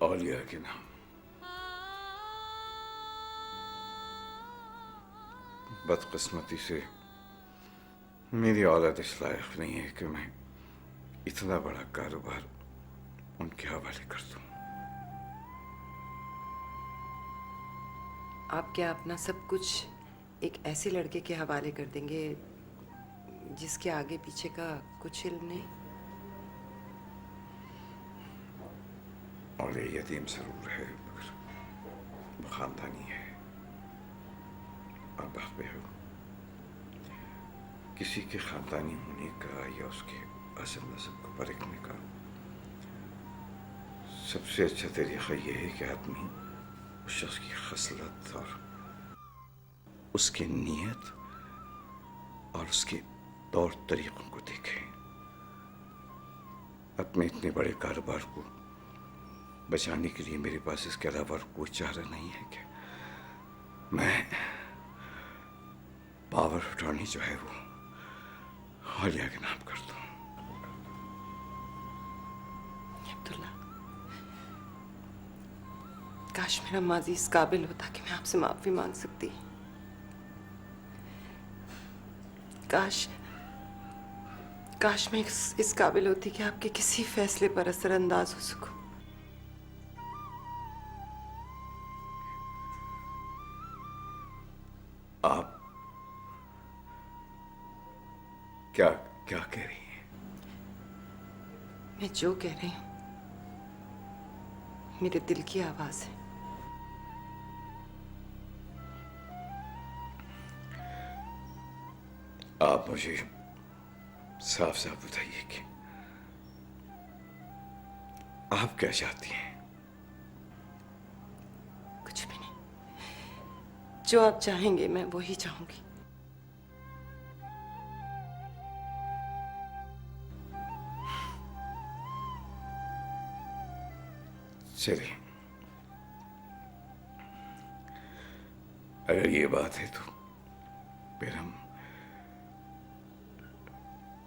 औलिया के नाम। बदकिस्मती से मेरी औलाद इस लायक नहीं है कि मैं इतना बड़ा कारोबार उनके हवाले कर दूं। आप क्या अपना सब कुछ एक ऐसे लड़के के हवाले कर देंगे जिसके आगे पीछे का कुछ इल्म नहीं? और ये यतीम जरूर है मगर वो खानदानी है। और बात पे हो किसी के खानदानी होने का या उसके असल नस्ब को परखने का सबसे अच्छा तरीका यह है कि आदमी उस शख्स की खसलत और उसकी नीयत और उसके तौर तरीकों को देखें। अपने इतने बड़े कारोबार को बचाने के लिए मेरे पास इसके अलावा कोई चारा नहीं है कि मैं पावर अटॉर्नी जो है वो औलिया के नाम कर दूं। अब्दुल्ला, काश मेरा माजी इस काबिल होता कि मैं आपसे माफी मांग सकती। काश मैं इस काबिल होती कि आपके किसी फैसले पर असरअंदाज हो सकूं। आप क्या क्या कह रही हैं? मैं जो कह रही हूं मेरे दिल की आवाज है। आप मुझे साफ साफ बताइए कि आप क्या चाहती हैं? कुछ भी नहीं, जो आप चाहेंगे मैं वही चाहूंगी। चलिए, अगर ये बात है तो फिर हम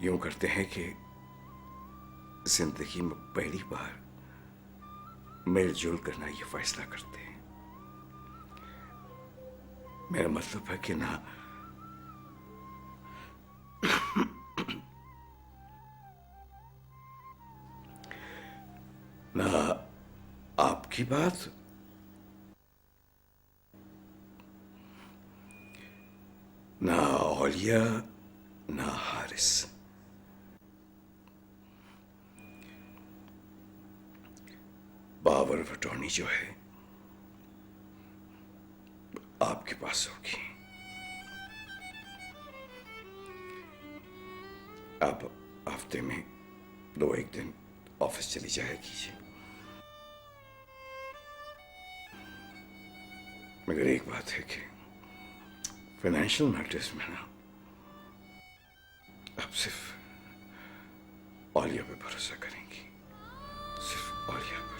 यूं करते हैं कि जिंदगी में पहली बार मिलजुल करना ये फैसला करते हैं। मेरा मतलब है कि ना ना आपकी बात ना औलिया ना हारिस। पावर ऑफ अटॉर्नी जो है आपके पास होगी। आप हफ्ते में 2-1 दिन ऑफिस चली जाया कीजिए। मगर एक बात है कि फाइनेंशियल मैटर्स में ना आप सिर्फ औलिया पे भरोसा करेंगी, सिर्फ औलिया पर।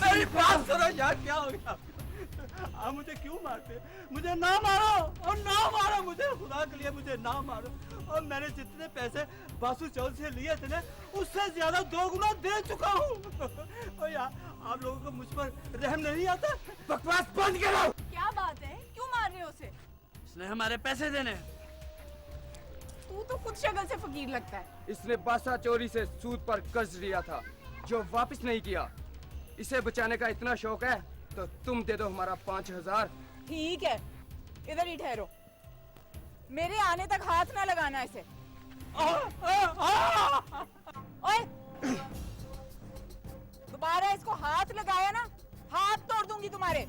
मेरी बात सुनो यार, क्या हो गया? आप मुझे क्यों मारते? मुझे ना मारो और ना मारो, मुझे खुदा के लिए मुझे ना मारो। और मैंने जितने पैसे बासु चौल से लिए थे ना उससे ज्यादा 2 गुना दे चुका हूँ। और यार आप लोगों को मुझ पर रहम नहीं आता? बकवास बंद करो। क्या बात है, क्यों मार रहे हो उसे? इसने हमारे पैसे देने। तू तो खुद शक्ल से फकीर लगता है। इसने बासा चोरी से सूद पर कर्ज लिया था जो वापस नहीं किया। इसे बचाने का इतना शौक है तो तुम दे दो हमारा 5000। ठीक है, इधर ही ठहरो। मेरे आने तक हाथ ना लगाना इसे। ओए, दोबारा इसको हाथ लगाया ना, हाथ तोड़ दूंगी तुम्हारे।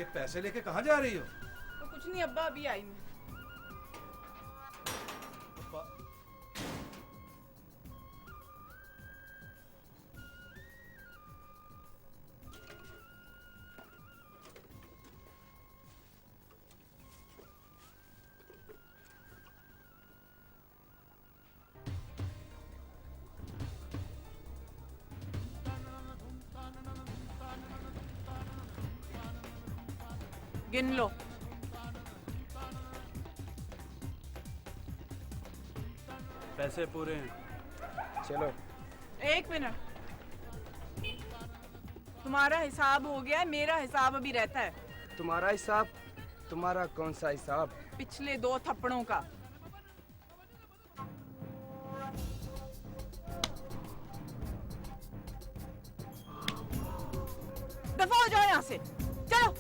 ये पैसे लेके कहाँ जा रही हो? तो कुछ नहीं अब्बा, अभी आई मैं। गिन लो। पैसे पूरे हैं। चलो। एक मिनट, तुम्हारा हिसाब हो गया है, मेरा हिसाब अभी रहता है। तुम्हारा हिसाब? तुम्हारा कौन सा हिसाब? पिछले 2 थप्पड़ों का। दफा हो जाओ यहाँ से, चलो।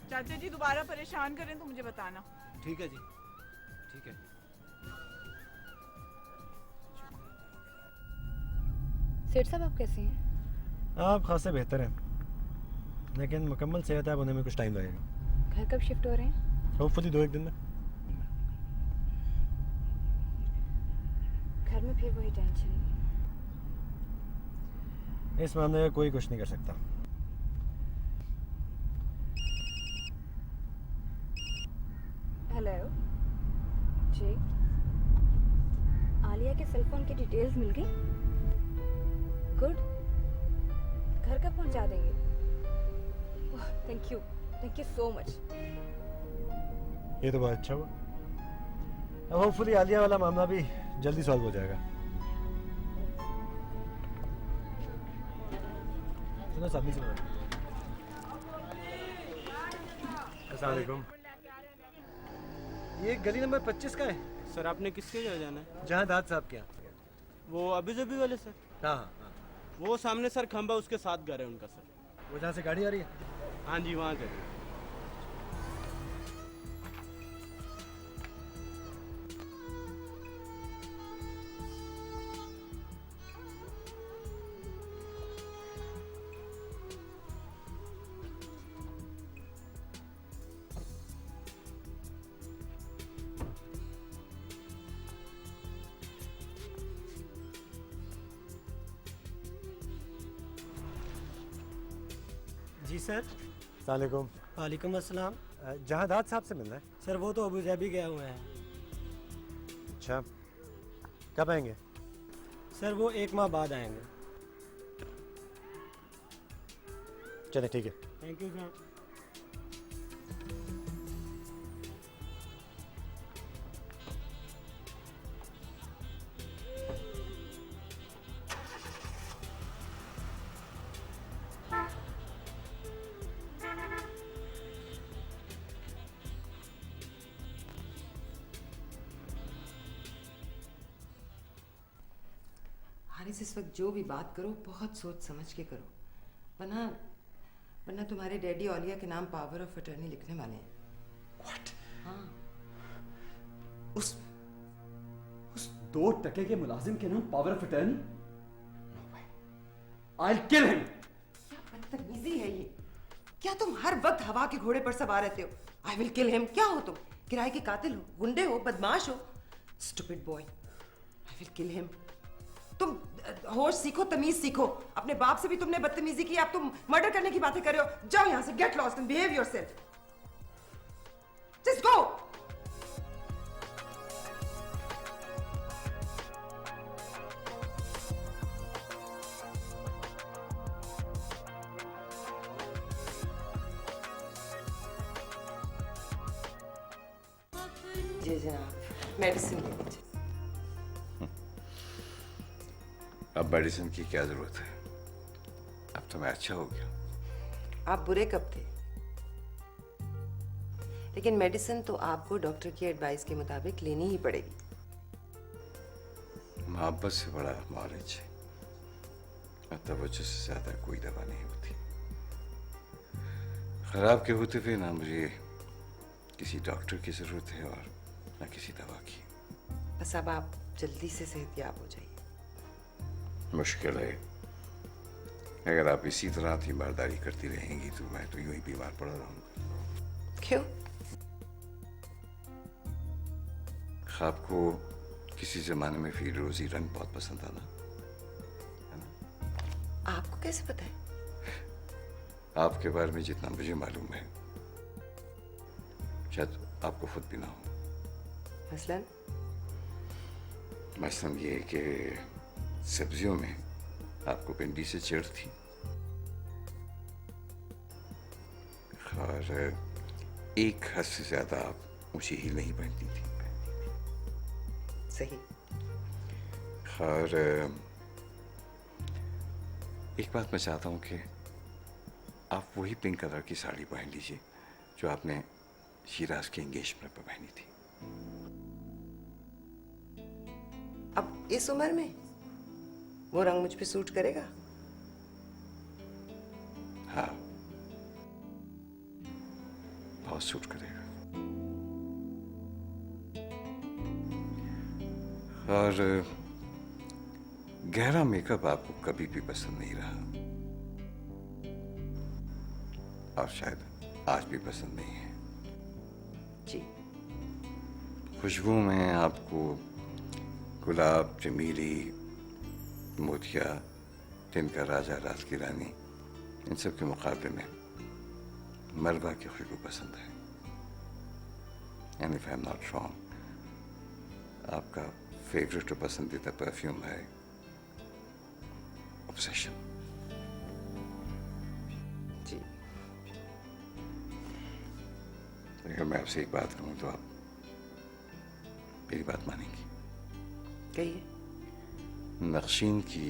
चाचा जी दोबारा परेशान करें तो मुझे बताना। ठीक है जी, ठीक है। सेठ साहब आप कैसे हैं? आप खासे बेहतर हैं, लेकिन मुकम्मल सेहतयाब होने में कुछ टाइम लगेगा। घर कब शिफ्ट हो रहे हैं? होपफुली 2-1 दिन में। घर में फिर वही टेंशन। इस मामले में कोई कुछ नहीं कर सकता। हेलो जी, आलिया के सेल फोन की डिटेल्स मिल गई? गुड। घर कब पहुंचा देंगे? Thank you so much. ये तो बहुत अच्छा हुआ। अब होपफुली आलिया वाला मामला भी जल्दी सॉल्व हो जाएगा। सुनो सामने से। अस्सलाम वालेकुम। ये गली नंबर 25 का है? सर आपने किसके घर जाना है? जहाँ दाद साहब के यहाँ। वो अभी जबी वाले सर। हाँ हाँ हाँ। वो सामने सर खंबा, उसके साथ घर है उनका सर। वो जहाँ से गाड़ी आ रही है? हाँ जी, वहाँ घर है। जी सर। अस्सलाम वालेकुम। वालेकुम अस्सलाम। जहाँ दाद साहब से मिलना है। सर वो तो अबू धाबी गया हुआ है। अच्छा, कब आएंगे? सर वो 1 माह बाद आएंगे। चले ठीक है। Thank you sir. हारिस, इस वक्त जो भी बात करो बहुत सोच समझ के करो, वरना तुम्हारे डैडी औलिया के नाम पावर ऑफ अटर्नी लिखने वाले हैं। What? हाँ। उस 2 टके के मुलाजिम के नाम power of attorney? I'll kill him. क्या बदतमीजी है ये? क्या तुम हर वक्त हवा के घोड़े पर सवार रहते हो? I will kill him. क्या हो तुम? किराए के कातिल हो, गुंडे हो, बदमाश हो? Stupid boy. I will kill him. तुम होश सीखो, तमीज सीखो। अपने बाप से भी तुमने बदतमीजी की, अब तुम मर्डर करने की बातें कर रहे हो। जाओ यहां से, get lost and behave yourself. Just go. जी जनाब, मेडिसिन ले लीजिए। अब मेडिसिन की क्या जरूरत है? अब तो मैं अच्छा हो गया। आप बुरे कब थे? लेकिन मेडिसिन तो आपको डॉक्टर की एडवाइस के मुताबिक लेनी ही पड़ेगी। मोहब्बत से बड़ा नॉलेज और तवज्जो से ज्यादा कोई दवा नहीं होती। खराब के होते हुए ना मुझे किसी डॉक्टर की जरूरत है और ना किसी दवा की। बस अब आप जल्दी से सेहतयाब हो जाइए। मुश्किल है अगर आप इसी तरह तीमारदारी करती रहेंगी तो मैं तो यूं ही बीमार पड़ा रहूंगा। क्यों? ख्वाब को किसी जमाने में फिरोजी रंग बहुत पसंद था ना, है ना? आपको कैसे पता है? आपके बारे में जितना मुझे मालूम है शायद आपको खुद भी ना हो। मसलन? मसलन ये कि सब्जियों में आपको भिंडी से चिढ़ थी और एक हद से ज्यादा आप ऊंची हील नहीं पहनती थी। सही। और एक बात मैं चाहता हूं कि आप वही पिंक कलर की साड़ी पहन लीजिए जो आपने शिराज के एंगेजमेंट पर पहनी थी। अब इस उम्र में वो रंग मुझ पे सूट करेगा? हाँ, बहुत सूट करेगा। और गहरा मेकअप आपको कभी भी पसंद नहीं रहा और शायद आज भी पसंद नहीं है। जी। खुशबू में आपको गुलाब, चमेली, मोतिया, दिन का राजा, रात की रानी, इन सब के मुकाबले में मलबा की खुशबू पसंद है। And if I am not wrong, आपका फेवरेट और पसंदीदा परफ्यूम है ऑब्सेशन। जी। अगर मैं आपसे एक बात कहूं तो आप मेरी बात मानेंगी? कहिए। नक्शीन की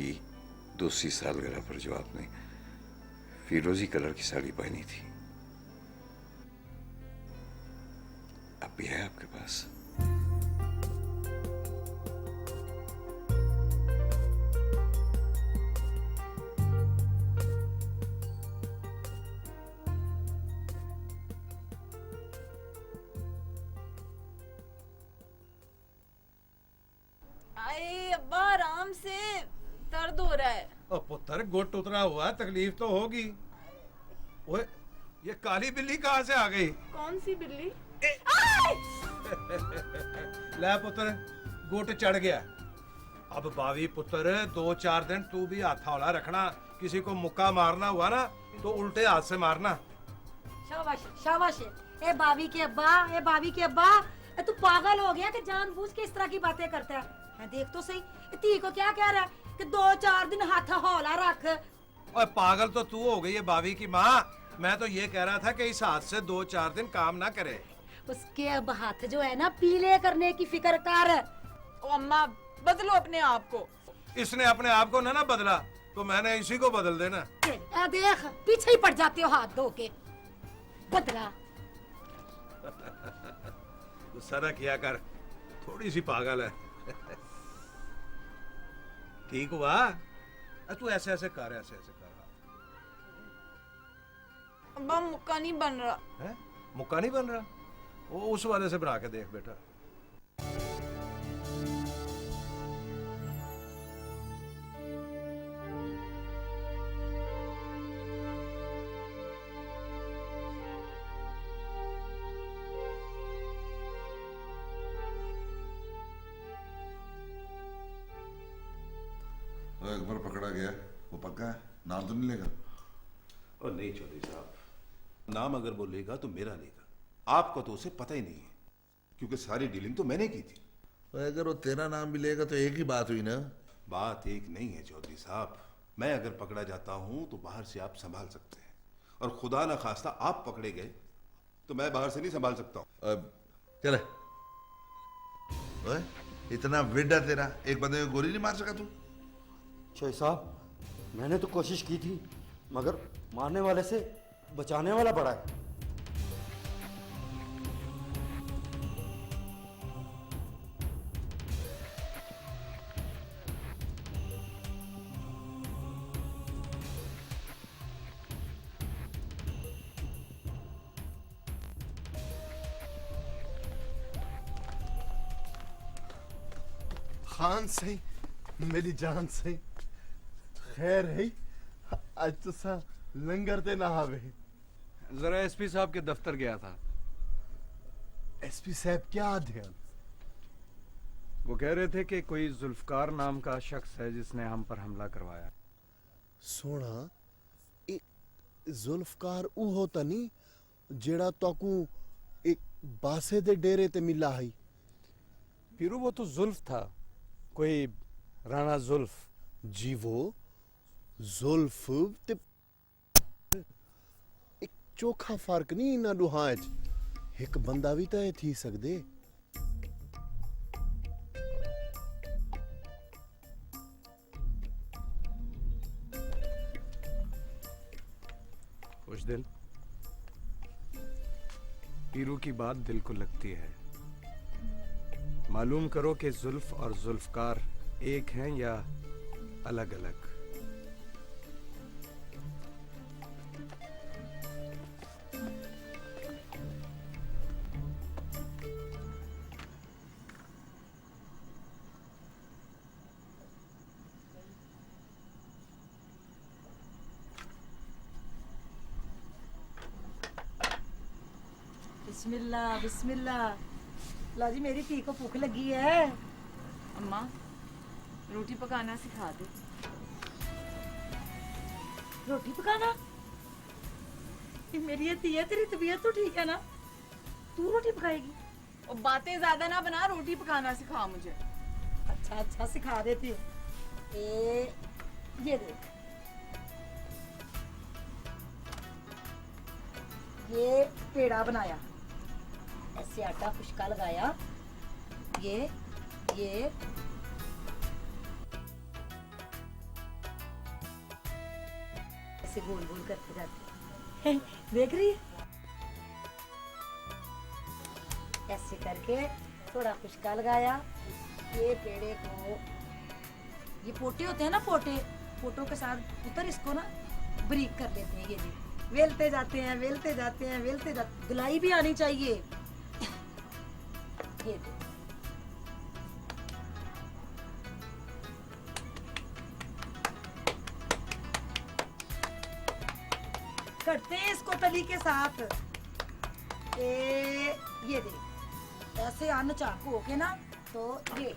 दूसरी सालगिरह पर जो आपने फिरोजी कलर की साड़ी पहनी थी, अब भी है आपके पास? अरे अब्बा आराम से, दर्द हो रहा है। ओ पुत्र, गुट उतरा हुआ, तकलीफ तो होगी। ओए, ये काली बिल्ली कहाँ से आ गई? कौन सी बिल्ली? ले पुत्र, गुट चढ़ गया। अब बावी पुत्र, 2-4 दिन तू भी हाथ हौला रखना। किसी को मुक्का मारना हुआ ना तो उल्टे हाथ से मारना। शाबाश शाबाश। ए भाभी के अब्बा, ए भाभी के अब्बा, ए तू पागल हो गया कि जानबूझ के इस तरह की बातें करता है? देख तो सही, ती को क्या कह रहा है कि 2-4 दिन हाथ हौला रख। ओए पागल तो तू हो गई है भाभी की माँ। मैं तो ये कह रहा था कि इस हाथ से 2-4 दिन काम ना करे। उसके अब हाथ जो है ना पीले करने की फिक्र कर। ओ अम्मा, बदलो अपने आप को। इसने अपने आप को ना बदला तो मैंने इसी को बदल देना। ए देख, पीछे ही पड़ जाते हो हाथ धो के। बदला। गुस्सा ना किया कर, थोड़ी सी पागल है। ठीक हुआ? तू ऐसे ऐसे कर, ऐसे ऐसे कर। अब्बा मुक्का नहीं बन रहा है? मुक्का नहीं बन रहा? वो उस वाले से बना के देख बेटा। अकबर पकड़ा गया, वो पक्का है? नाम तो नहीं लेगा? और नहीं चौधरी साहब, नाम अगर वो लेगा तो मेरा लेगा। आपको तो उसे पता ही नहीं है क्योंकि सारी डीलिंग तो मैंने की थी। अगर वो तेरा नाम भी लेगा तो एक ही बात हुई ना। बात एक नहीं है चौधरी साहब। मैं अगर पकड़ा जाता हूं तो बाहर से आप संभाल सकते हैं, और खुदा ना खास्ता आप पकड़े गए तो मैं बाहर से नहीं संभाल सकता हूं। चले, इतना विड्डा तेरा, एक बंदे को गोली नहीं मार सका तू? शोई साहब, मैंने तो कोशिश की थी मगर मारने वाले से बचाने वाला बड़ा है। खान सही, मेरी जान सही, खैर है? आज तो सा लंगर ते ना आवे। जरा एसपी साहब के दफ्तर गया था। एसपी साहब क्या ध्यान? वो कह रहे थे कि कोई जुल्फकार नाम का शख्स है जिसने हम पर हमला करवाया। सोना एक जुल्फकार ऊ होता नी जेड़ा तोकू एक बासे दे डेरे ते मिला है। पीरू वो तो जुल्फ था, कोई राणा जुल्फ। जी वो जुल्फ ते एक चोखा फर्क नहीं इना दुहां च। एक बंदा भी तो थी सकदे। कुछ दिन पीरू की बात दिल को लगती है। मालूम करो कि जुल्फ और जुल्फकार एक हैं या अलग अलग। बिस्मिल्लाह बिस्मिल्लाह। ला जी मेरी धी को भूख लगी है। अम्मा रोटी पकाना सिखा दो। रोटी पकाना? ये मेरी ये धी है, तेरी तबीयत तो ठीक है ना? तू रोटी पकाएगी? और बातें ज्यादा ना बना, रोटी पकाना सिखा मुझे। अच्छा अच्छा सिखा देती हूँ। ये देख, ये पेड़ा बनाया, ऐसे आटा खुशका लगाया, ये ऐसे गोल गोल करते जाते हैं। देख रही है? ऐसे करके थोड़ा खुशका लगाया। ये पेड़े को, ये पोटे होते हैं ना, पोटों के साथ उतर इसको ना बारीक कर लेते हैं। ये भी वेलते जाते हैं, वेलते जाते हैं, वेलते जाते। गुलाई भी आनी चाहिए। ये करते हैं इसको तली के साथ। ये देख, ऐसे अन्न चाकू होके ना, तो ये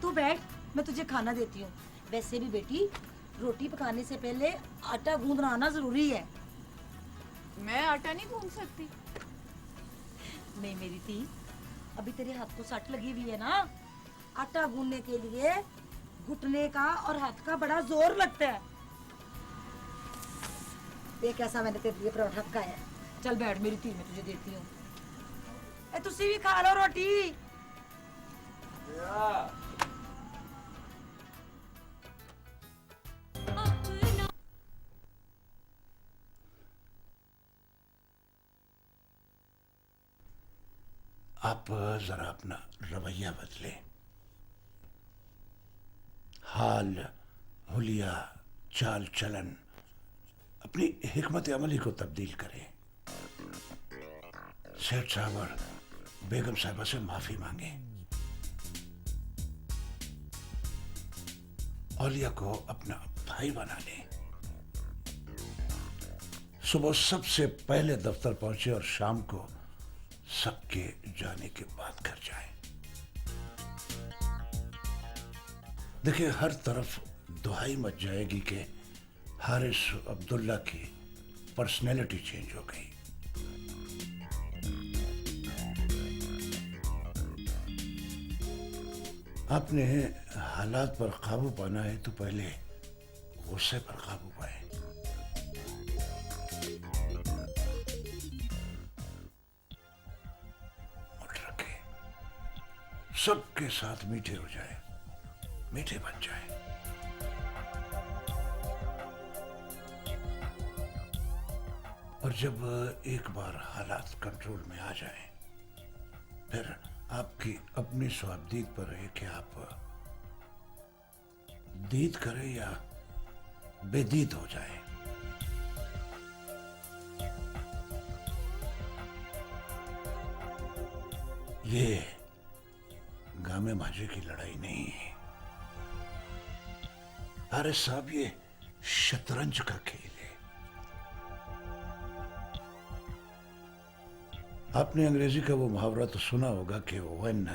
तू बैठ, मैं तुझे खाना देती हूँ। वैसे भी बेटी, रोटी पकाने से पहले आटा गूंदना आना जरूरी है। मैं आटा नहीं गूंद सकती। नहीं मेरी थी, अभी तेरे हाथ को सट लगी हुई है ना। आटा गूंदने के लिए घुटने का और हाथ का बड़ा जोर लगता है। देख ऐसा मैंने तेरे लिए पराठा पकाया है। चल बैठ मेरी थी, मैं तुझे देती हूँ। तुसी भी खा लो रोटी। आप जरा अपना रवैया बदलें, हाल हुलिया चाल चलन, अपनी हिकमत अमली को तब्दील करें। सेठ साहब और बेगम साहिबा से माफी मांगे। औलिया को अपना भाई बना लें। सुबह सबसे पहले दफ्तर पहुंचे और शाम को सबके जाने के बाद घर जाए। देखिए हर तरफ दुहाई मच जाएगी कि हारिस अब्दुल्ला की पर्सनैलिटी चेंज हो गई। आपने हालात पर काबू पाना है तो पहले गुस्से पर काबू पाए। सबके साथ मीठे हो जाए, मीठे बन जाए। और जब एक बार हालात कंट्रोल में आ जाए, फिर आपकी अपनी स्वाबदीद पर है कि आप दीद करें या बेदीद हो जाए। ये गामे माजे की लड़ाई नहीं है। अरे साहब, ये शतरंज का खेल है। आपने अंग्रेजी का वो मुहावरा तो सुना होगा कि when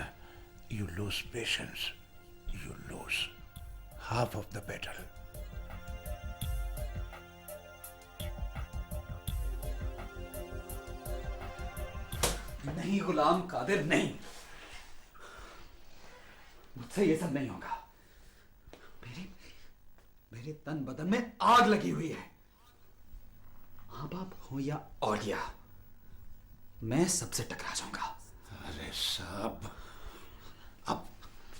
you lose patience you lose half of the battle. नहीं गुलाम कादिर, नहीं, मुझसे ये सब नहीं होगा। मेरे तन बदन में आग लगी हुई है। मां बाप हो या औलिया, मैं सबसे टकरा जाऊंगा। अरे साहब,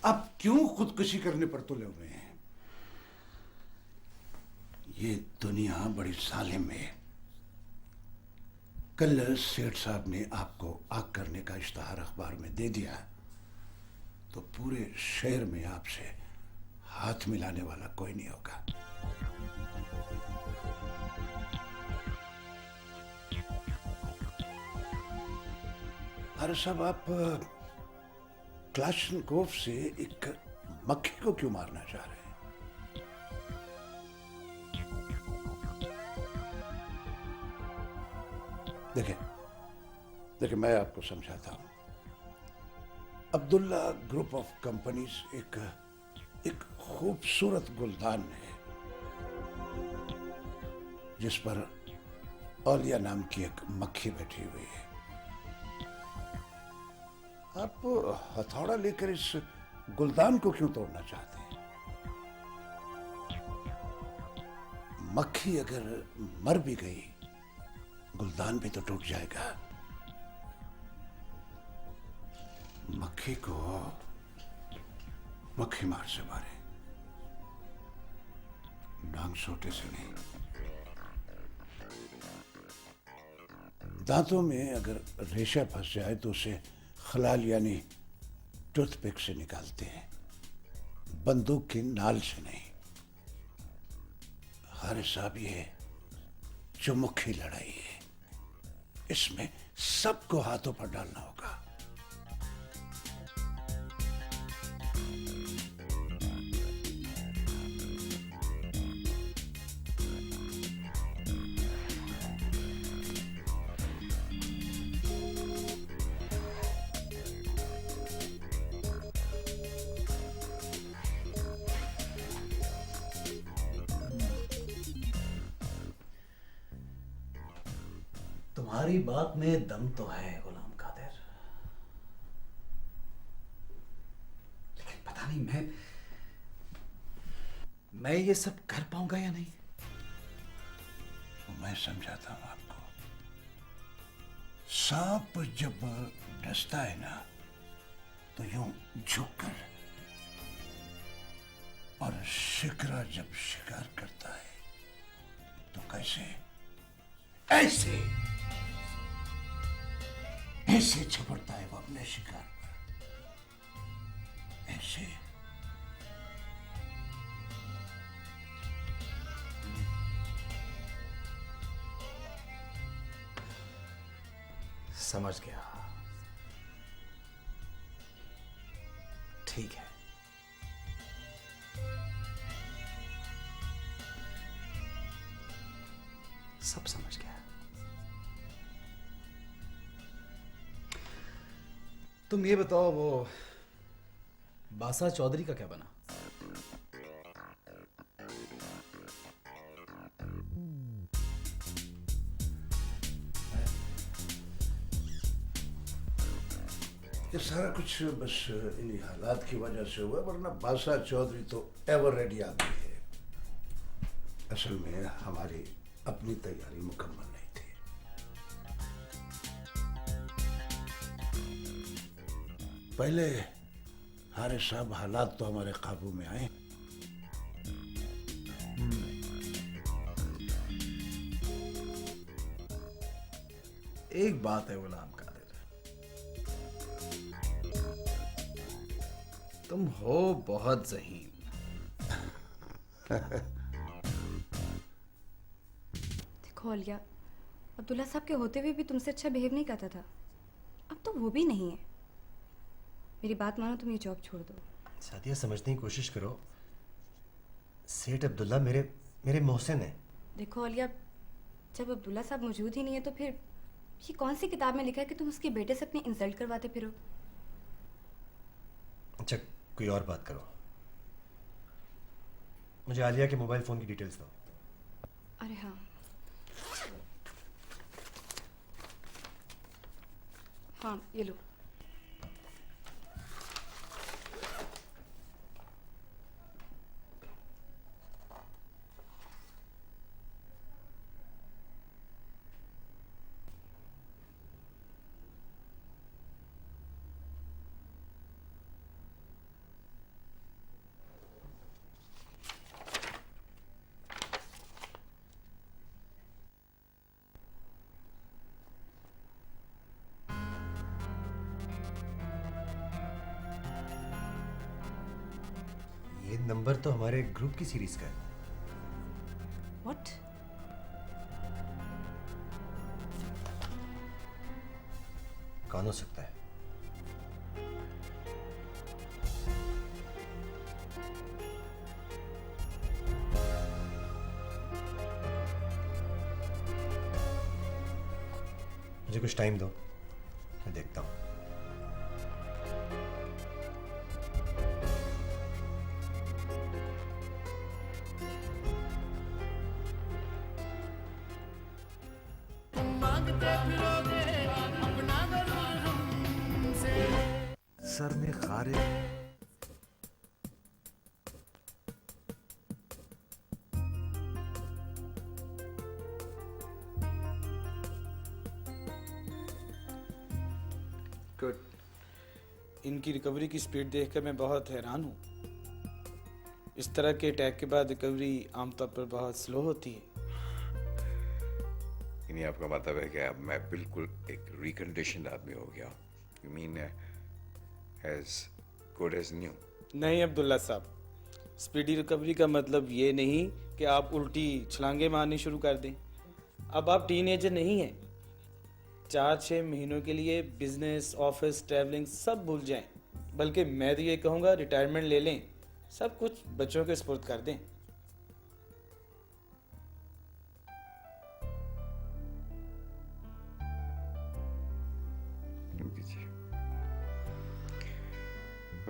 अब क्यों खुदकुशी करने पर तुले हुए हैं? ये दुनिया बड़ी जालिम है। कल सेठ साहब ने आपको आग करने का इश्तहार अखबार में दे दिया तो पूरे शहर में आपसे हाथ मिलाने वाला कोई नहीं होगा। अरे साहब, आप क्लाशनकोव से एक मक्खी को क्यों मारना चाह रहे हैं? देखिए मैं आपको समझाता हूं। अब्दुल्ला ग्रुप ऑफ कंपनीज एक खूबसूरत गुलदान है जिस पर औलिया नाम की एक मक्खी बैठी हुई है। आप हथौड़ा लेकर इस गुलदान को क्यों तोड़ना चाहते हैं? मक्खी अगर मर भी गई, गुलदान भी तो टूट जाएगा। मक्खी को मक्खी मार से मारे, डांग सोटे से नहीं। दांतों में अगर रेशा फंस जाए तो उसे खलाल यानी टूथपिक से निकालते हैं, बंदूक की नाल से नहीं। हर साहब, ये चुमुखी लड़ाई है, इसमें सबको हाथों पर डालना होगा। तुम्हारी बात में दम तो है गुलाम कादिर, लेकिन पता नहीं मैं ये सब कर पाऊंगा या नहीं। मैं समझाता हूं आपको। सांप जब डसता है ना तो यूं झुककर, और शिकरा जब शिकार करता है तो कैसे? ऐसे ऐसे झपटता है वो अपने शिकार पर, ऐसे। समझ गया, ठीक है। सब समझ गया। तुम ये बताओ, वो बासा चौधरी का क्या बना? ये सारा कुछ बस इन्हीं हालात की वजह से हुआ, वरना बासा चौधरी तो एवर रेडी आदमी है। असल में हमारी अपनी तैयारी मुकम्मल नहीं थी। पहले हारे साहब हालात तो हमारे काबू में आए। एक बात है गुलाम कादिर, तुम हो बहुत ज़हीन। देखो औलिया, अब्दुल्ला साहब के होते हुए भी तुमसे अच्छा बिहेव नहीं करता था, अब तो वो भी नहीं है। मेरी बात मानो, तुम ये जॉब छोड़ दो। सादिया, समझने की कोशिश करो। सेठ अब्दुल्ला मेरे मोहसिन है। देखो अलिया, जब अब्दुल्ला साहब मौजूद ही नहीं है तो फिर ये कौन सी किताब में लिखा है कि तुम उसके बेटे से अपनी इंसल्ट करवाते फिरो? अच्छा, कोई और बात करो। मुझे आलिया के मोबाइल फोन की डिटेल्स दो। अरे हाँ, हाँ ये लो। ये नंबर तो हमारे ग्रुप की सीरीज का है। व्हाट? कौन हो सकता है? मुझे कुछ टाइम दो, मैं देखता हूँ। सर में खारे गुड। इनकी रिकवरी की स्पीड देखकर मैं बहुत हैरान हूँ। इस तरह के अटैक के बाद रिकवरी आमतौर पर बहुत स्लो होती है। इन्हीं आपका मतलब है कि अब मैं बिल्कुल एक रिकंडीशन आदमी हो गया? You mean as good as new? नहीं अब्दुल्ला साहब, स्पीडी रिकवरी का मतलब ये नहीं कि आप उल्टी छलांगे मारनी शुरू कर दें। अब आप टीनेजर नहीं हैं। 4-6 महीनों के लिए बिजनेस, ऑफिस, ट्रैवलिंग सब भूल जाएं। बल्कि मैं तो ये कहूँगा रिटायरमेंट ले लें, सब कुछ बच्चों के सुपुर्द कर दें।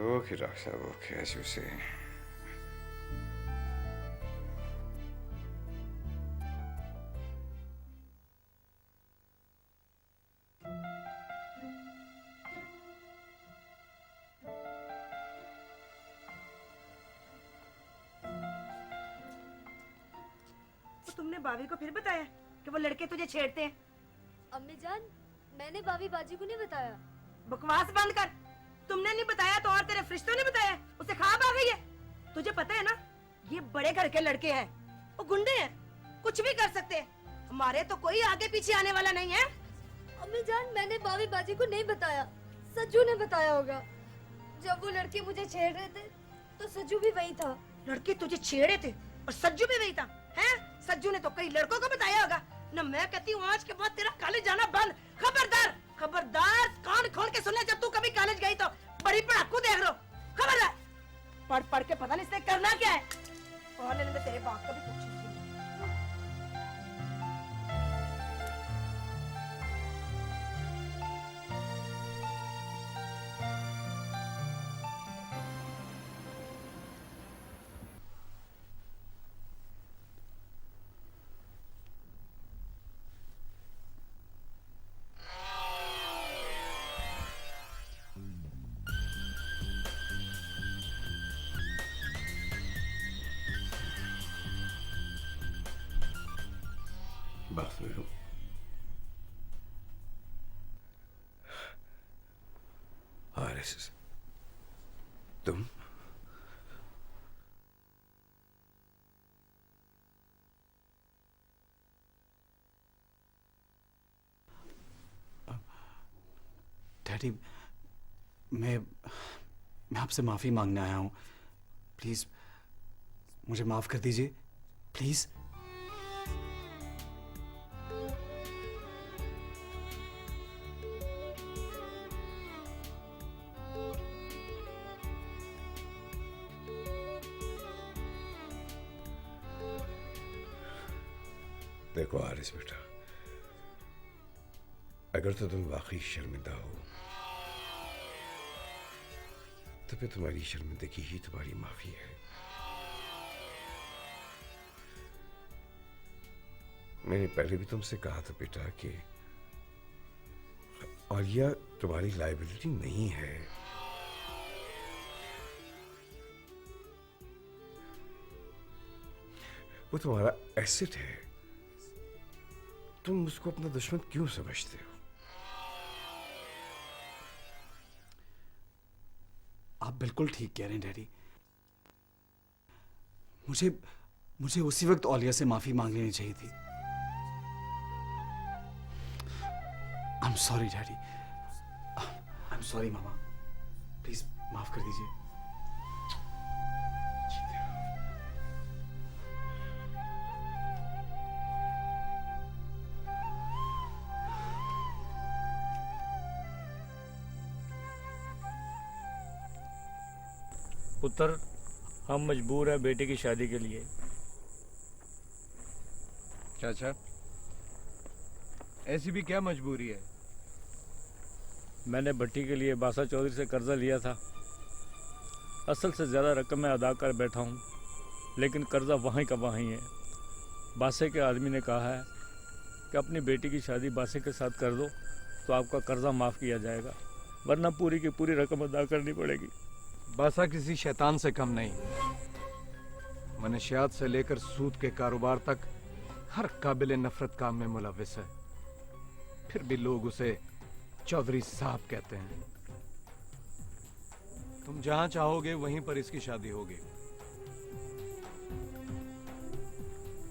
ओके डॉक्टर साहब, ओके, एज यू से। तो तुमने भाभी को फिर बताया कि वो लड़के तुझे छेड़ते हैं? अम्मी जान, मैंने भाभी बाजी को नहीं बताया। बकवास बंद कर। तुमने नहीं बताया तो और तेरे फरिश्तों ने बताया? उसे ख्वाब आ गई है। तुझे पता है ना, ये बड़े घर के लड़के हैं, वो गुंडे हैं, कुछ भी कर सकते हैं। हमारे तो कोई आगे पीछे आने वाला नहीं है। अम्मी जान, मैंने भाभी बाजी को नहीं बताया, सज्जू ने बताया होगा। जब वो लड़के मुझे छेड़ रहे थे तो सज्जू भी वही था। लड़के तुझे छेड़े थे और सज्जू भी वही था? हैं? सज्जू ने तो कई लड़कों को बताया होगा ना। मैं कहती हूँ आज के बाद तेरा कॉलेज जाना बंद। खबरदार, खबरदार, कान खोल के सुन ले। जब तू कभी कॉलेज गई तो बड़ी पढ़ाकू देख लो। खबरदार। पढ़ पढ़ के पता नहीं इसने करना क्या है। कॉलेज में तेरे बाप का भी कुछ नहीं। बात करो। आरएसएस, तुम? डैडी, मैं आपसे माफ़ी मांगने आया हूँ। प्लीज़ मुझे माफ़ कर दीजिए, प्लीज़। देखो आरिस बेटा, अगर तो तुम वाकई शर्मिंदा हो तो फिर तुम्हारी शर्मिंदगी ही तुम्हारी माफी है। मैंने पहले भी तुमसे कहा था बेटा कि आलिया तुम्हारी लायबिलिटी नहीं है। वो तुम्हारा एसेट है। तुम उसको अपना दुश्मन क्यों समझते हो? आप बिल्कुल ठीक कह रहे हैं डैडी। मुझे उसी वक्त ओलिया से माफी मांग लेनी चाहिए थी। I am sorry daddy. I am sorry mama, please माफ कर दीजिए। पुत्र, हम मजबूर हैं बेटे की शादी के लिए। चाचा, ऐसी भी क्या मजबूरी है? मैंने भट्टी के लिए बासा चौधरी से कर्जा लिया था। असल से ज़्यादा रकम मैं अदा कर बैठा हूँ, लेकिन कर्जा वहीं का वहीं है। बासे के आदमी ने कहा है कि अपनी बेटी की शादी बासे के साथ कर दो तो आपका कर्जा माफ़ किया जाएगा, वरना पूरी की पूरी रकम अदा करनी पड़ेगी। बासा किसी शैतान से कम नहीं। मनशियात से लेकर सूद के कारोबार तक हर काबिल नफरत काम में मुलविस है। फिर भी लोग उसे चौधरी साहब कहते हैं। तुम जहां चाहोगे वहीं पर इसकी शादी होगी।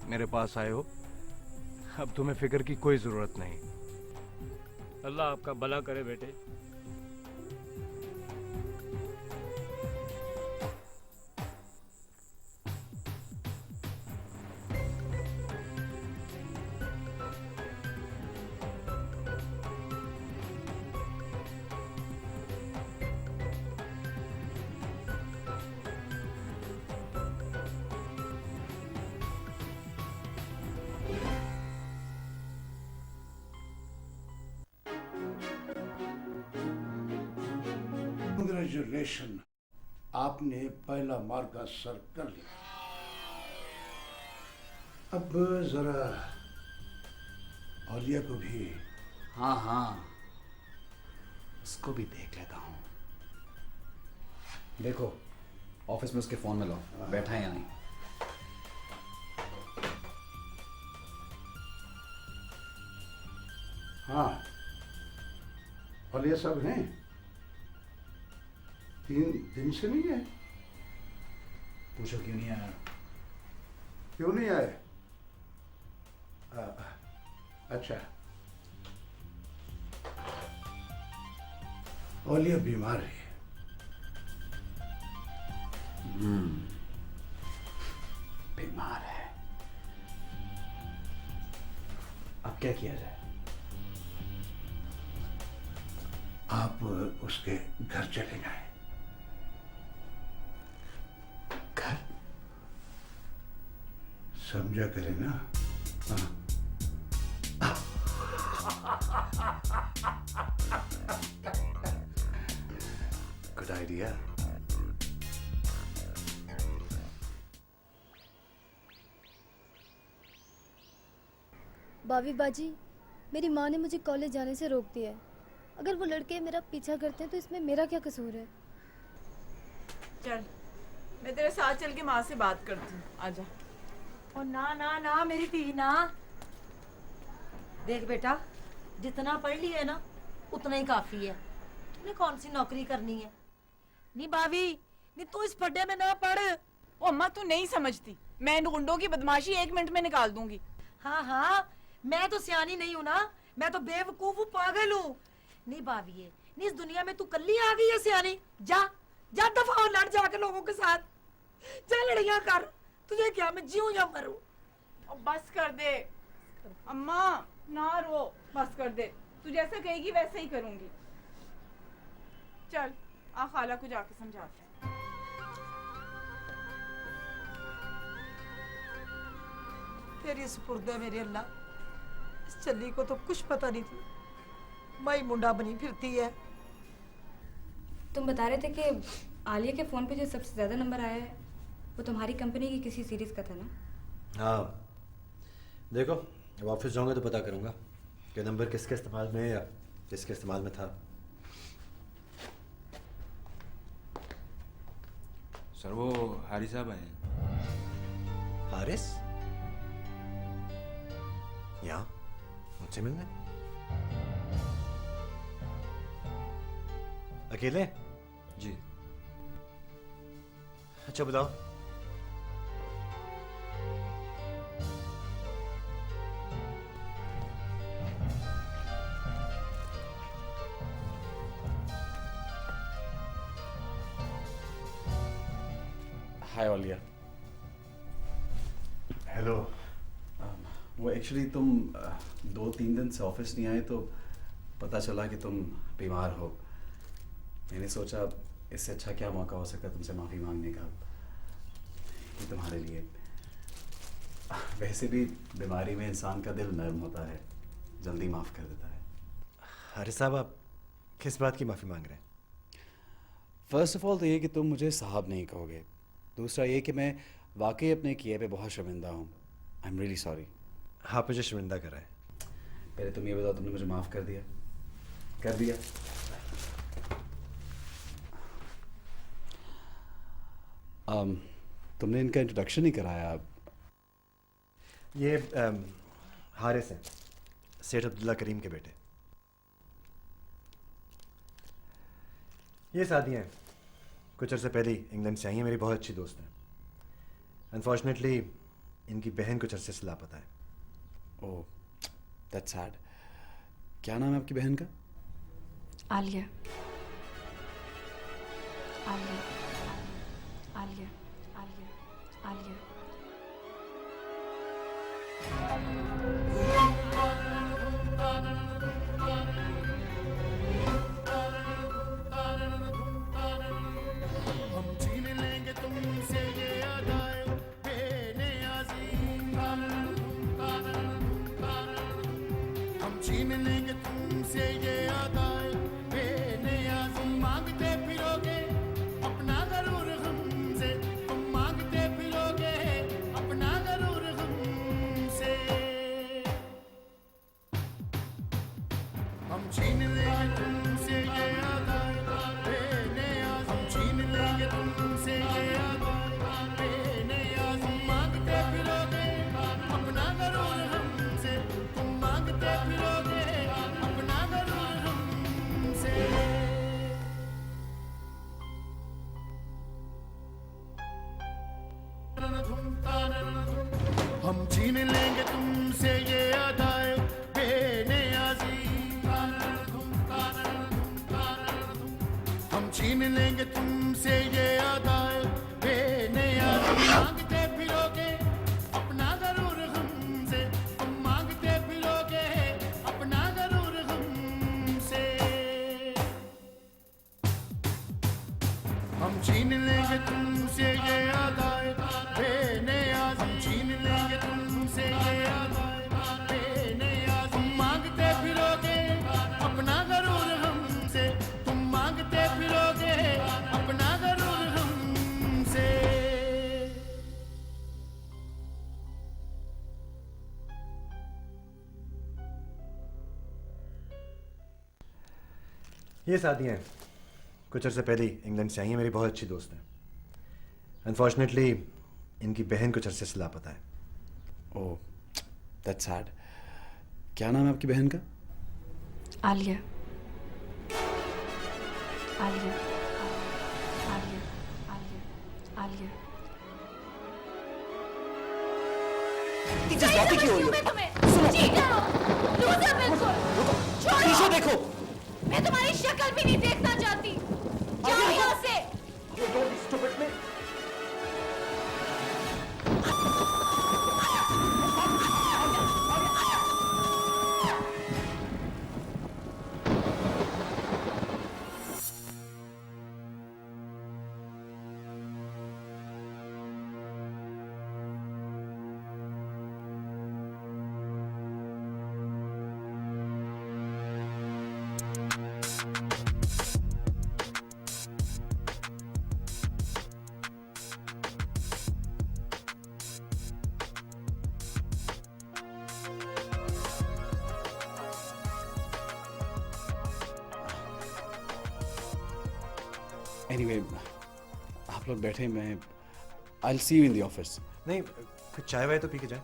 मेरे पास आए हो, अब तुम्हें फिक्र की कोई जरूरत नहीं। अल्लाह आपका भला करे बेटे। कंग्रेचुलेशन, आपने पहला मार्का सर कर लिया। अब जरा औलिया को भी। हाँ हाँ, उसको भी देख लेता हूँ। देखो, ऑफिस में उसके फोन में लो, बैठा है या नहीं। हाँ, औलिया साहब हैं? 3 दिन से नहीं है? पूछो क्यों नहीं आया? क्यों नहीं आए? अच्छा, औलिया बीमार है। बीमार है। अब क्या किया जाए? आप उसके घर चले जाएं। घर? समझा करें ना? हाँ। Good idea. बावी बाजी, मेरी माँ ने मुझे कॉलेज जाने से रोक दिया है। अगर वो लड़के मेरा पीछा करते हैं तो इसमें मेरा क्या कसूर है? चल, मैं तेरे साथ चल के माँ से बात करती हूँ। आजा। और ना ना ना मेरी धी ना। देख बेटा, जितना पढ़ लिया है ना उतना ही काफी है। तूने कौन सी नौकरी करनी है? नहीं बावी, नहीं तू इस फड्डे में ना पड़। ओ अम्मा, तू नहीं समझती। मैं इन गुंडों की बदमाशी 1 मिनट में निकाल दूंगी। हाँ हाँ, मैं तो सियानी नहीं हूँ ना, मैं तो बेवकूफ हूँ, पागल हूँ। नहीं बावी है, नहीं इस दुनिया में तू कल्ली आ गई है सियानी। जा जा, दफा हो, लड़ जाके लोगों के साथ। जा लड़ियां कर, तुझे क्या, मैं जीऊं या मरूं? और बस कर दे अम्मा, ना रो, बस कर दे। तू जैसा कहेगी वैसे ही करूंगी। चल, आ खाला को जाके समझाते हैं। तेरी सुपुर्द है मेरे अल्लाह। इस चली को तो कुछ पता नहीं थी, माई मुंडा बनी फिरती है। तुम बता रहे थे कि आलिया के फोन पे जो सबसे ज्यादा नंबर आया है वो तुम्हारी कंपनी की किसी सीरीज का था ना? हाँ, देखो अब ऑफिस जाऊंगा तो पता करूंगा कि नंबर किसके इस्तेमाल में है या किसके इस्तेमाल में था। सर वो हारिस साहब आए हैं। हारिस यहाँ मुझसे मिलने अकेले? जी। अच्छा बताओ। हाय ओलिया। हेलो। वो एक्चुअली तुम 2-3 दिन से ऑफिस नहीं आए तो पता चला कि तुम बीमार हो। मैंने सोचा इससे अच्छा क्या मौका हो सकता है तुमसे माफ़ी मांगने का, ये तुम्हारे लिए। वैसे भी बीमारी में इंसान का दिल नर्म होता है, जल्दी माफ़ कर देता है। हारिस साहब आप किस बात की माफ़ी मांग रहे हैं? फर्स्ट ऑफ ऑल तो ये कि तुम मुझे साहब नहीं कहोगे। दूसरा ये कि मैं वाकई अपने किए पे बहुत शर्मिंदा हूँ। I am really sorry. आप मुझे शर्मिंदा कर रहे हैं। पहले तुम ये बताओ, तुमने मुझे माफ़ कर दिया? कर दिया? तुमने इनका इंट्रोडक्शन नहीं कराया। ये हारिस हैं, सेठ अब्दुल्ला करीम के बेटे। ये सादिया हैं, कुछ अर्से पहले ही इंग्लैंड से आई हैं, मेरी बहुत अच्छी दोस्त हैं। अनफॉर्चुनेटली इनकी बहन कुछ अरसे से लापता है। ओह, दैट्स सैड। क्या नाम है आपकी बहन का? आलिया। आलिया। आलिया। आलिया। आलिया। हम छीन लेंगे तुमसे ये अदाएं बेनियाज़ी। हम छीन लेंगे तुमसे ये अदाएं बेनियाज़ी। मांगते फिरोगे अपना गरूर हमसे, तुम मांगते फिरोगे अपना गरूर हमसे। हम छीन लेंगे तुमसे ये अदाएं बेनियाज़ी। हम छीन लेंगे तुमसे ये अदाएं बेनियाज़ी। मांगते फिरोगे अपना गरूर हमसे, तुम मांगते फिरोगे अपना गरूर हमसे। हम छीन लेंगे तुमसे ये अदाएं बेनियाज़ी। हम छीन लेंगे तुमसे ये अदाएं बेनियाज़ी। मांगते फिरोगे अपना गरूर हमसे, तुम मांगते फिरोगे अपना गरूर हमसे। हम छीन लेंगे तुमसे ये अदाएं बेनियाज़ी। हम छीन लेंगे तुमसे ये अदाएं बेनियाज़ी। तुम मांगते फिरोगे अपना गरूर हमसे, तुम मांगते फिरोगे अपना गरूर हमसे। ये सादिया हैं, कुछ अर्से पहले ही इंग्लैंड से आई हैं, मेरी बहुत अच्छी दोस्त हैं। अनफॉर्चुनेटली इनकी बहन कुछ अरसे से लापता है। ओह, दैट्स सैड। क्या नाम है आपकी बहन का? आलिया। आलिया। आलिया। आलिया। आलिया। जज्बाती क्यों हो रही हो? सुनो। पीछे देखो। मैं तुम्हारी शक्ल भी नहीं देखना चाहती। जाओ यहाँ से। एनीवे आप लोग बैठे, मैं I see you in the office. नहीं, कुछ चाय वाय तो पी के जाए।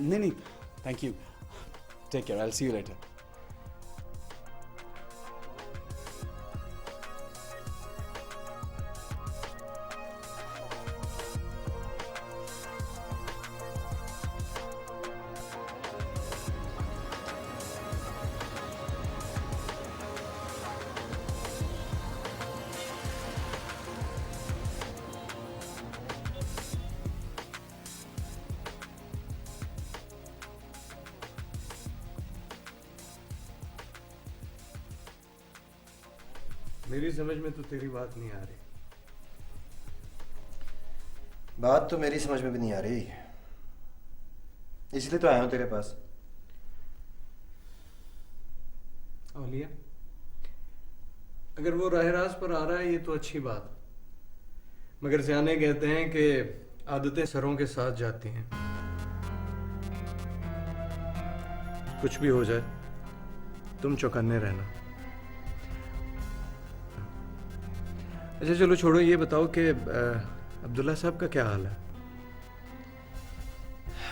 नहीं, thank you, take care, I see you later. मेरी समझ में तो तेरी बात नहीं आ रही। बात तो मेरी समझ में भी नहीं आ रही, इसलिए तो आया हूं तेरे पास। औलिया, अगर वो राह रास्त पर आ रहा है ये तो अच्छी बात, मगर सियाने कहते हैं कि आदतें सरों के साथ जाती हैं। कुछ भी हो जाए तुम चौकन्ने रहना। अच्छा चलो छोड़ो, ये बताओ कि अब्दुल्ला साहब का क्या हाल है?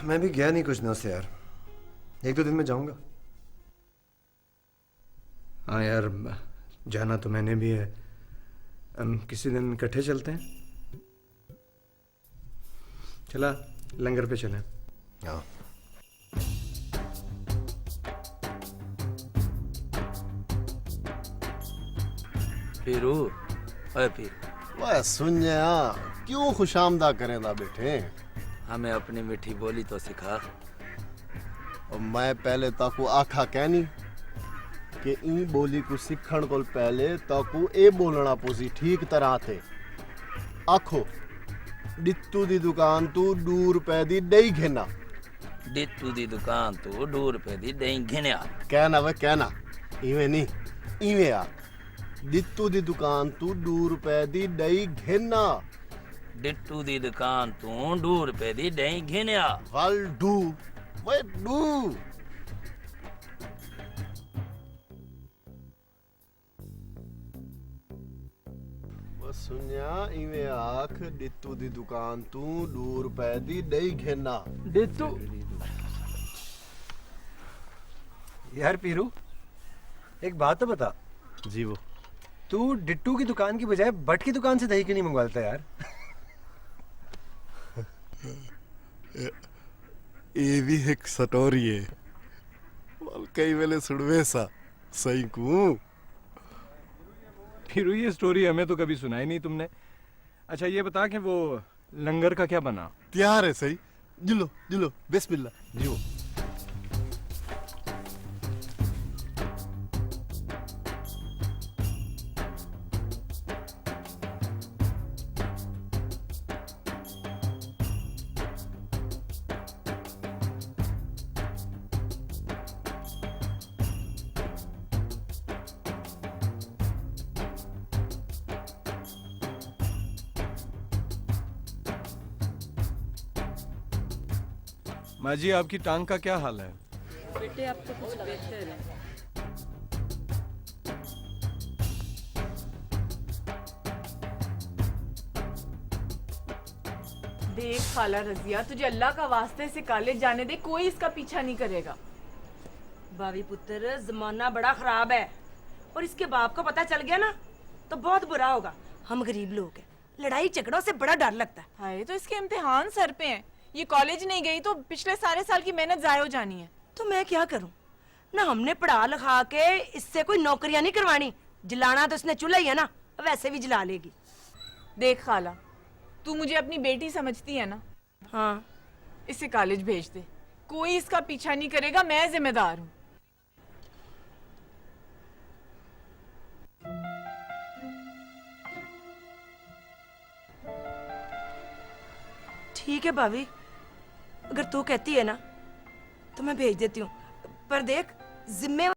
मैं भी गया नहीं कुछ दिनों से यार, 1-2 दिन में जाऊंगा। हाँ यार, जाना तो मैंने भी है। हम किसी दिन इकट्ठे चलते हैं। चला लंगर पे चलें। हाँ। फिरू ओए फिर वह सुनिया क्यों खुशामदा करेंदा बेटे? हमें अपनी मीठी बोली तो सिखा। और मैं पहले ताकू आखा कहनी कि ई बोली को सीखण को पहले ताकू ए बोलना पोसी ठीक तरह थे। आखो डित्तू दी दुकान तू 2 रुपए दी दही घेना। डित्तू दी दुकान तू 2 रुपए दी दही घेना। कहना वे कहना, इवें नहीं, इवें आ। डित्तू दी दुकान तू 2 रुपए दी दही घेना। डिट्टू दी दुकान तू 2 रुपए दी दही घेना। वल डू वे डू। सुनिया इवें आख डित्तू दी दुकान तू 2 रुपए दी दही घेना। डित्तू यार पीरू, एक बात तो बता। जी वो तू डिट्टू की दुकान की बजाय बट की दुकान से दही क्यों नहीं मंगवाता यार? ये भी एक सटोरी है, कई वेले सुनवे सा सही को। फिर ये स्टोरी हमें तो कभी सुनाई नहीं तुमने। अच्छा ये बता कि वो लंगर का क्या बना? तैयार है सही। जुलो जुलो बिस्मिल्लाह। जी वो माँ जी, आपकी टांग का क्या हाल है? बेटे अब तो कुछ बेहतर है। देख खाला रजिया, तुझे अल्लाह का वास्ते से कॉलेज जाने दे, कोई इसका पीछा नहीं करेगा। भाभी पुत्र, जमाना बड़ा खराब है और इसके बाप को पता चल गया ना तो बहुत बुरा होगा। हम गरीब लोग हैं, लड़ाई झगड़ों से बड़ा डर लगता है। हाय, तो इसके इम्तिहान सर पे हैं। ये कॉलेज नहीं गई तो पिछले सारे साल की मेहनत जाया हो जानी है। तो मैं क्या करूं ना, हमने पढ़ा लिखा के इससे कोई नौकरियां नहीं करवानी। जलाना तो इसने चूल्हा ही है ना, वैसे भी जला लेगी। देख खाला, तू मुझे अपनी बेटी समझती है ना? हाँ। इसे कॉलेज भेज दे, कोई इसका पीछा नहीं करेगा, मैं जिम्मेदार हूँ। ठीक है भाभी, अगर तू कहती है ना तो मैं भेज देती हूँ, पर देख जिम्मेवारी